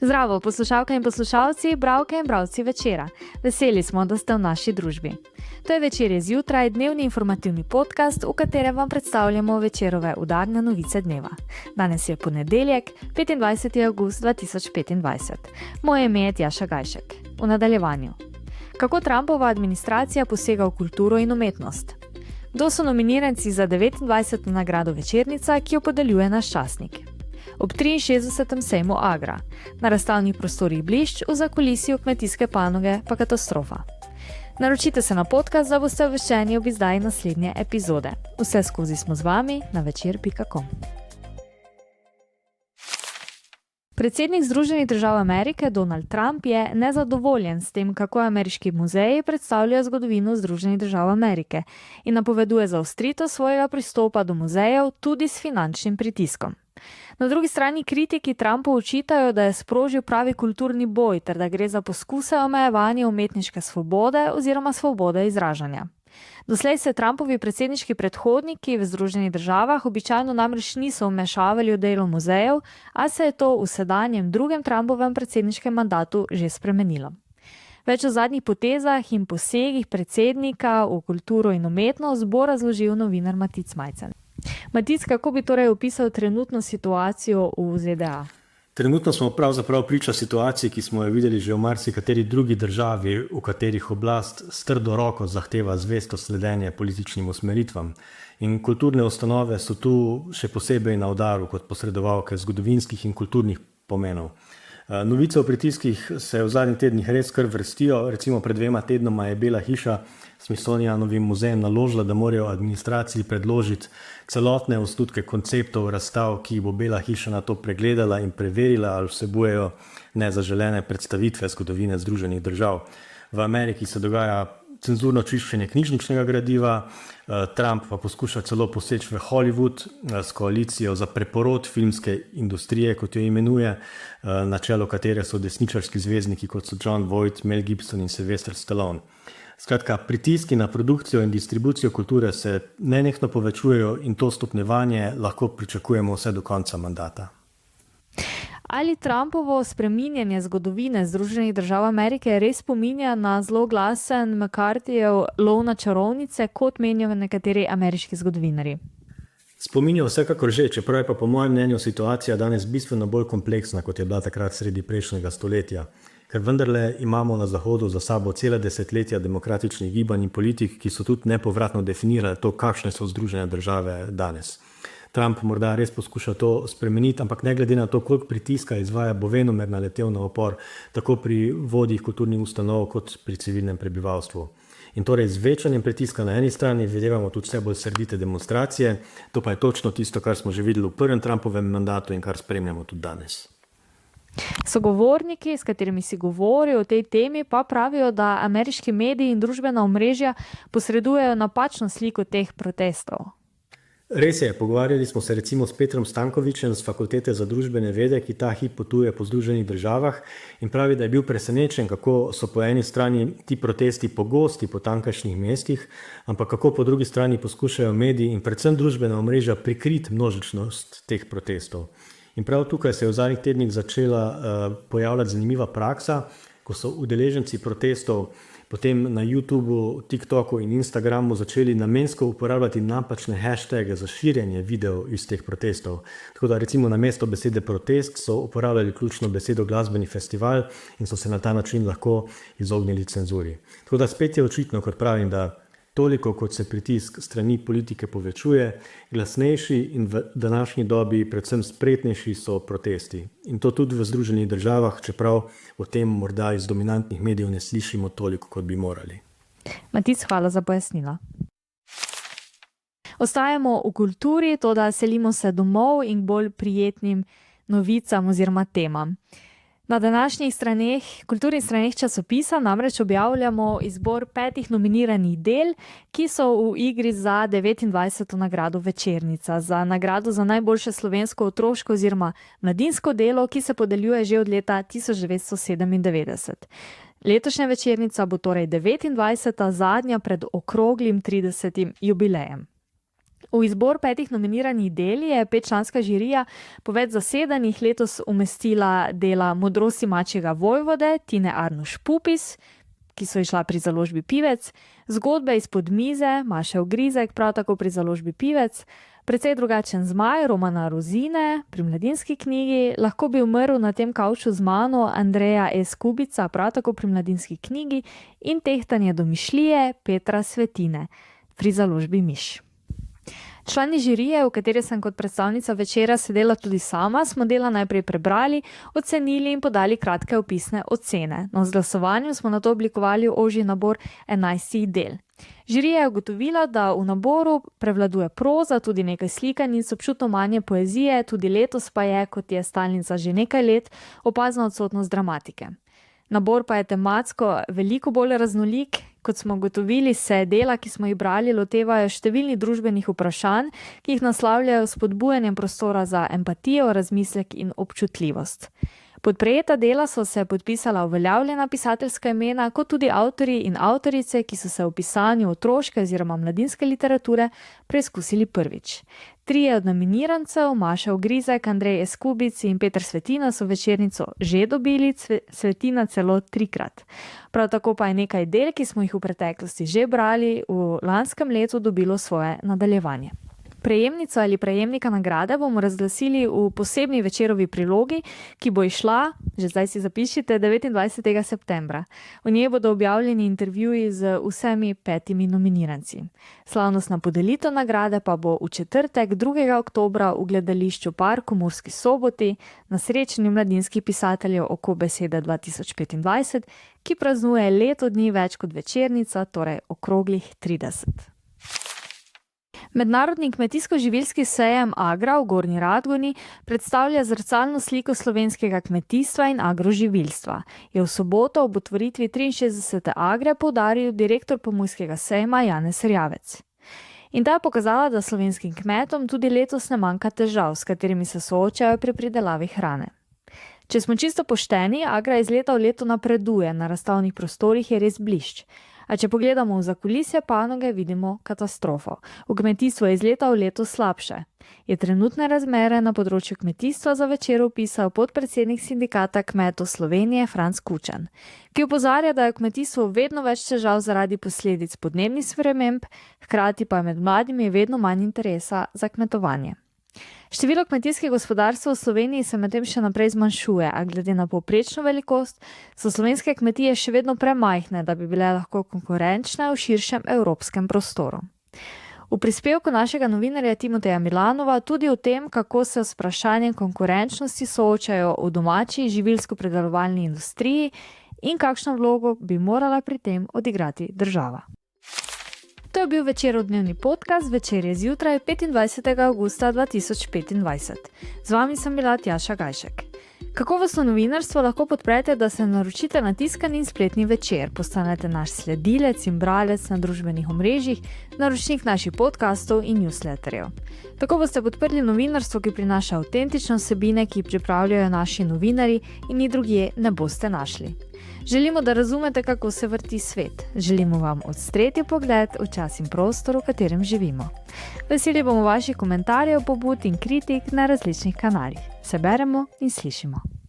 Zdravo, poslušalke in poslušalci, bralke in bralci Večera. Veseli smo, da ste v naši družbi. To je Večerje zjutraj, dnevni informativni podcast, v katerem vam predstavljamo Večerove udarne novice dneva. Danes je ponedeljek, 25. avgust 2025. Moje ime je Tjaša Gajšek. V nadaljevanju. Kako Trumpova administracija posega v kulturo in umetnost? Kdo so nominiranci za 29. nagrado Večernica, ki jo podeljuje naš časnik? Ob 63. sejmu Agra. Na razstavnih prostorih Blišč, v zakulisju kmetijske panoge pa katastrofa. Naročite se na podcast, da boste obveščeni ob izdaji naslednje epizode. Vse skozi smo z vami na večer.com. Predsednik Združenih držav Amerike Donald Trump je nezadovoljen s tem, kako ameriški muzeji predstavljajo zgodovino Združenih držav Amerike in napoveduje zaostritev svojega pristopa do muzejev tudi s finančnim pritiskom. Na drugi strani kritiki Trumpu očitajo, da je sprožil pravi kulturni boj ter da gre za poskuse omejevanja umetniške svobode oziroma svobode izražanja. Doslej se Trumpovi predsedniški predhodniki v Združenih državah običajno namreč niso vmešavali v delo muzejev, a se je to v sedanjem drugem Trumpovem predsedniškem mandatu že spremenilo. Več o zadnjih potezah in posegih predsednika v kulturo in umetnost bo razložil novinar Matic Majcen. Matic, kako bi torej opisal trenutno situacijo v ZDA? Trenutno smo pravzaprav priča situaciji, ki smo jo videli že v marsikateri drugi državi, v katerih oblast s trdo roko zahteva zvesto sledenje političnim usmeritvam. In kulturne ustanove so tu še posebej na udaru kot posredovalke zgodovinskih in kulturnih pomenov. Novice o pritiskih se v zadnjih tednih res kar vrstijo. Recimo pred 2 tednoma je Bela hiša Smithsonianovim muzejem naložila, da morajo administraciji predložiti celotne osnutke konceptov razstav, ki bo Bela hiša na to pregledala in preverila, ali vsebujejo nezaželene predstavitve zgodovine Združenih držav. V Ameriki se dogaja cenzurno čiščenje knjižničnega gradiva, Trump pa poskuša celo poseči v Hollywood s koalicijo za preporod filmske industrije, kot jo imenuje, na čelu katere so desničarski zvezdniki, kot so Jon Voight, Mel Gibson in Sylvester Stallone. Skratka, pritiski na produkcijo in distribucijo kulture se nenehno povečujejo in to stopnjevanje lahko pričakujemo vse do konca mandata. Ali Trumpovo spreminjanje zgodovine Združenih držav Amerike res spominja na zloglasen McCarthyjev lov na čarovnice, kot menijo nekateri ameriški zgodovinarji? Spominja vsekakor že, čeprav je pa po mojem mnenju situacija danes bistveno bolj kompleksna, kot je bila takrat sredi prejšnjega stoletja. Ker vendarle imamo na Zahodu za sabo cela desetletja demokratičnih gibanj in politik, ki so tudi nepovratno definirali to, kakšne so Združene države danes. Trump morda res poskuša to spremeniti, ampak ne glede na to, koliko pritiska izvaja, bo venomer naletel na opor, tako pri vodjih kulturnih ustanov, kot pri civilnem prebivalstvu. In torej z večanjem pritiska na eni strani videvamo tudi vse bolj srdite demonstracije, to pa je točno tisto, kar smo že videli v prvem Trumpovem mandatu in kar spremljamo tudi danes. Sogovorniki, s katerimi si govoril o tej temi, pa pravijo, da ameriški mediji in družbena omrežja posredujejo napačno sliko teh protestov. Res je, pogovarjali smo se recimo s Petrom Stankovićem z Fakultete za družbene vede, ki ta hip potuje po Združenih državah in pravi, da je bil presenečen, kako so po eni strani ti protesti pogosti po tamkajšnjih mestih, ampak kako po drugi strani poskušajo mediji in predvsem družbena omrežja prikriti množičnost teh protestov. In prav tukaj se je v zadnjih tednih začela pojavljati zanimiva praksa, ko so udeleženci protestov potem na YouTubeu, TikToku in Instagramu začeli namensko uporabljati napačne hashtage za širjenje videov iz teh protestov. Tako da recimo na mesto besede protest so uporabljali ključno besedo glasbeni festival in so se na ta način lahko izognili cenzuri. Tako da spet je očitno, kot pravim, da toliko kot se pritisk strani politike povečuje, glasnejši in v današnji dobi predvsem spretnejši so protesti. In to tudi v Združenih državah, čeprav o tem morda iz dominantnih medijev ne slišimo toliko, kot bi morali. Matic, hvala za pojasnila. Ostajamo v kulturi, toda selimo se domov in bolj prijetnim novicam oziroma temam. Na današnjih kulturnih straneh časopisa namreč objavljamo izbor 5 nominiranih del, ki so v igri za 29. nagrado Večernica, za nagrado za najboljše slovensko otroško oziroma mladinsko delo, ki se podeljuje že od leta 1997. Letošnja Večernica bo torej 29. zadnja pred okroglim 30. jubilejem. V izbor 5 nominiranih del je 5-članska žirija po več zasedanjih letos umestila dela Modrosti mačjega vojvode Tine Arnuš Pupis, ki so izšla pri založbi Pivec, Zgodbe izpod mize Maše Ogrizek, prav tako pri založbi Pivec, Precej drugačen zmaj Romana Rozine pri Mladinski knjigi, Lahko bi umrl na tem kavču z mano Andreja S. Kubica, prav tako pri Mladinski knjigi, in Tehtanje domišljije Petra Svetine pri založbi Miš. Člani žirije, v kateri sem kot predstavnica večera sedela tudi sama, smo dela najprej prebrali, ocenili in podali kratke opisne ocene. No, z glasovanjem smo nato oblikovali ožji nabor 11 del. Žirija je ugotovila, da v naboru prevladuje proza, tudi nekaj slikanic, občutno manje poezije, tudi letos pa je, kot je stalnica že nekaj let, opazna odsotnost dramatike. Nabor pa je tematsko veliko bolj raznolik. Kot smo ugotovili, se dela, ki smo jih brali, lotevajo številnih družbenih vprašanj, ki jih naslavljajo s spodbujanjem prostora za empatijo, razmislek in občutljivost. Pod prejeta dela so se podpisala uveljavljena pisateljska imena, kot tudi avtorji in avtorice, ki so se v pisanju otroške oziroma mladinske literature preizkusili prvič. 3 od nominirancev, Maša Ogrizek, Andrej S. Kubic in Peter Svetina, so večernico že dobili, Svetina celo 3-krat. Prav tako pa je nekaj del, ki smo jih v preteklosti že brali, v lanskem letu dobilo svoje nadaljevanje. Prejemnico ali prejemnika nagrade bomo razglasili v posebni večerovi prilogi, ki bo izšla, že zdaj si zapišite, 29. septembra. V njej bodo objavljeni intervjuji z vsemi 5 nominiranci. Slavnostna podelitev nagrade pa bo v četrtek, 2. oktobra v gledališču Park v Murski Soboti na srečanju mladinskih pisateljev Oko besede 2025, ki praznuje leto dni več kot večernica, torej okroglih 30. Mednarodni kmetijsko-živilski sejem Agra v Gornji Radgoni predstavlja zrcalno sliko slovenskega kmetijstva in agroživilstva. Je v soboto ob otvoritvi 63. Agre poudaril direktor Pomurskega sejma Janez Erjavec. In ta je pokazala, da slovenskim kmetom tudi letos ne manjka težav, s katerimi se soočajo pri pridelavi hrane. Če smo čisto pošteni, Agra iz leta v leto napreduje, na razstavnih prostorih je res blišč. A če pogledamo v zakulisje panoge, vidimo katastrofo. V kmetijstvu je iz leta v leto slabše. Je trenutne razmere na področju kmetijstva za večer opisal podpredsednik Sindikata kmetov Slovenije Franc Kučan, ki opozarja, da je v kmetijstvu vedno več težav zaradi posledic podnebnih sprememb, hkrati pa je med mladimi vedno manj interesa za kmetovanje. Število kmetijskih gospodarstv v Sloveniji se medtem še naprej zmanjšuje, a glede na povprečno velikost so slovenske kmetije še vedno premajhne, da bi bile lahko konkurenčne v širšem evropskem prostoru. V prispevku našega novinarja Timoteja Milanova tudi o tem, kako se s vprašanjem konkurenčnosti soočajo v domači živilsko-predelovalni industriji in kakšno vlogo bi morala pri tem odigrati država. To je bil Večerov dnevni podcast, Večer je zjutraj 25. avgusta 2025. Z vami sem bila Tjaša Gajšek. Kakovostno novinarstvo lahko podprete, da se naročite na tiskani in spletni Večer, postanete naš sledilec in bralec na družbenih omrežjih, naročnik naših podcastov in newsletterjev. Tako boste podprli novinarstvo, ki prinaša avtentične vsebine, ki pripravljajo naši novinarji in ni drugje ne boste našli. Želimo, da razumete, kako se vrti svet. Želimo vam odstreti pogled v čas in prostor, v katerem živimo. Veseli bomo vaših komentarjev, pobud in kritik na različnih kanalih. Se beremo in slišimo.